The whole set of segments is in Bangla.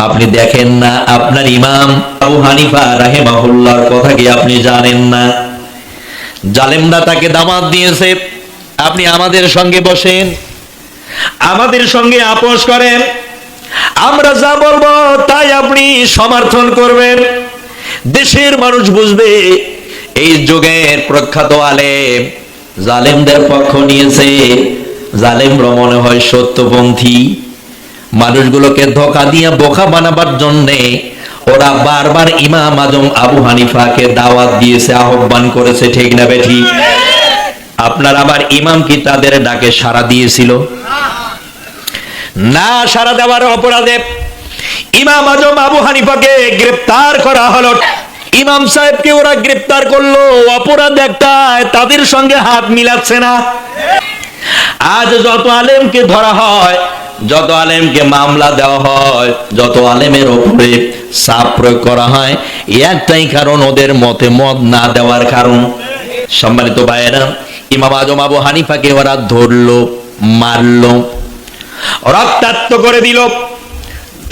আপনি দেখেন না আপনার ইমাম আবু হানিফা রাহিমাহুল্লাহর কথা কি আপনি জানেন না? জালেমরা তাকে দাওয়াত দিয়েছে, আপনি আমাদের সঙ্গে বসেন, আমাদের সঙ্গে আপোষ করেন, আমরা যা বলবো তাই আপনি সমর্থন করবেন। দেশের মানুষ বুঝবে এই যুগের প্রখ্যাত আলেম জালেমদের পক্ষ নিয়েছে। জালেমরা মনে হয় সত্যপন্থী, মানুষগুলোকে ধোঁকা দিয়ে বোকা বানাবার জন্যে ওরা বারবার ইমাম আজম আবু হানিফাকে দাওয়াত দিয়েছে, আহ্বান করেছে, ঠিক না বেঠিক? আপনার আবার ইমাম কি তাদের ডাকে সাড়া দিয়েছিল? না, সাড়া দেওয়ার অপরাধে ইমাম আজম আবু হানিফাকে গ্রেফতার করা হলো। ইমাম সাহেবকে ওরা গ্রেফতার করলো, অপরাধ একটাই, তাদের সঙ্গে হাত মিলাচ্ছে না। আজ যত আলেমকে ধরা হয়, যত আলেমকে মামলা দেওয়া হয়, যত আলেমের উপরে চাপ প্রয়োগ করা হয়, একটাই কারণ, ওদের মতে মত না দেওয়ার কারণ। সম্মানিত ভাইয়েরা, ইমাম আজম আবু হানিফাকে ওরা ধরলো, মারলো, রক্তাক্ত করে দিল।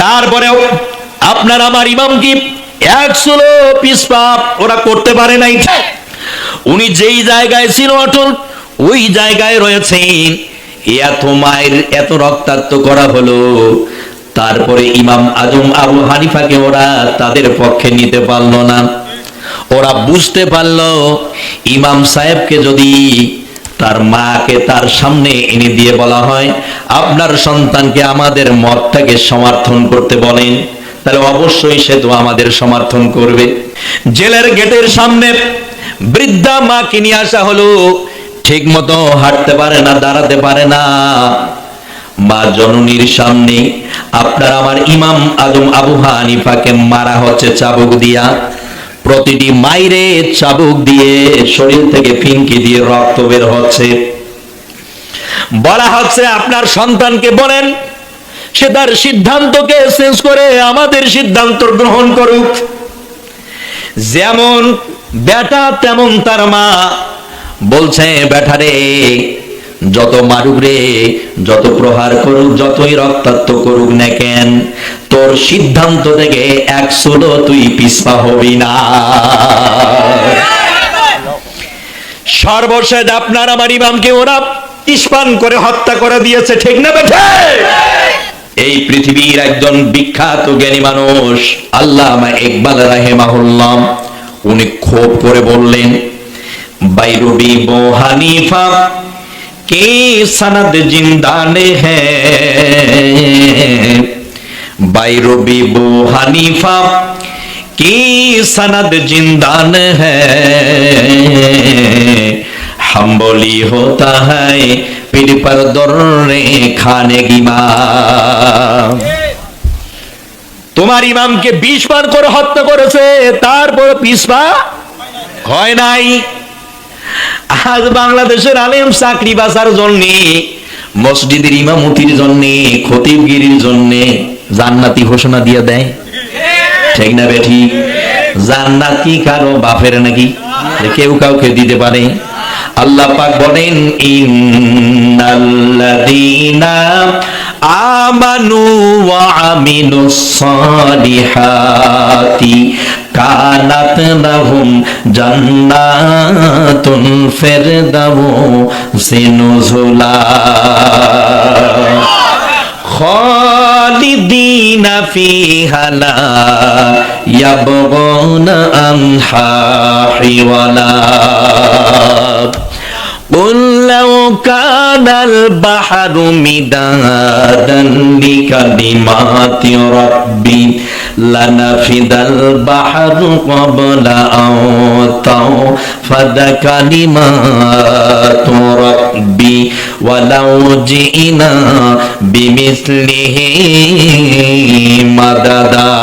তারপরেও আপনার আমার ইমাম কি 100 পিসপাপ ওরা করতে পারে নাই। উনি যেই জায়গায় ছিল অটল, ওই জায়গায় রয়েছেন। এত মায়ের এত রক্তাক্ত করা হলো, তারপরে ইমাম আজম আবু হানিফাকে ওরা তাদের পক্ষে নিতে পারলো না। ওরা বুঝতে পারলো ইমাম সাহেবকে যদি তার মাকে তার সামনে এনে দিয়ে বলা হয়, আপনার সন্তানকে আমাদের মতটাকে সমর্থন করতে বলেন, তাহলে অবশ্যই সে তো আমাদের সমর্থন করবে। জেলের গেটের সামনে বৃদ্ধা মাকে নিয়ে আসা হলো, ঠিক মতো হাঁটতে পারে না, দাঁড়াতে পারে না। মা জননীর সামনে আপনার আমার ইমাম আজম আবু হানিফাকে মারা হচ্ছে চাবুক দিয়া। প্রতিটি মাইরে চাবুক দিয়ে শরীর থেকে ফিনকি দিয়ে রক্ত বের হচ্ছে। বলা হচ্ছে আপনার সন্তানকে বলেন সে তার সিদ্ধান্তকে চেঞ্জ করে আমাদের সিদ্ধান্ত গ্রহণ করুক। যেমন বেটা তেমন তার মা। বলছে বেটারে যত মারুক রে, যত প্রহার করুক, যতই রক্তাক্ত করুক না কেন, তোর সিদ্ধান্ত থেকে 100 তুই পিছপা হবি না। সর্বশেষ আপনার আমার ইমামকে ওরা ইস্পান করে হত্যা করে দিয়েছে, ঠিক না বেঠে? এই পৃথিবীর একজন বিখ্যাত জ্ঞানী মানুষ আল্লামা ইকবাল রাহিমাহুল্লাহ, উনি খুব করে বললেন, বাইরুবি বো হানিফা কি সনদ জিন্দানে হ্যায়, বাইরুবি বো হানিফা কি সনদ জিন্দান হ্যায়, हम बोली होता है पीठ पर दौड़ने खाने की मां। তোমার ইমামকে 20 বার করে হত্যা করেছে, তারপর পিছপা হয় নাই। আজ বাংলাদেশের আলেম চাকরি বাঁচার জন্য, মসজিদের ইমামতির জন্য, খতিবগিরির জন্য জান্নাতি ঘোষণা দিয়ে দেয়, ঠিক না বেঠি? জান্নাত কি কারো বাপের নাকি? কেউ কাউকে দিতে পারে? আল্লাহ পাক বলেন, ইন্নাল্লাযীনা আমানু ওয়া আমিলুস সালিহাতি কানাত লাহুম জান্নাতুল ফিরদাউসি নুজুলা খালিদিনা ফিহা লা ইয়াবগুনা আনহা হিওয়ালা। قل لو كان البحر مدادا لكلمات ربي لنفد البحر قبل أن تنفد كلمات ربي ولو جئنا بمثله مددا।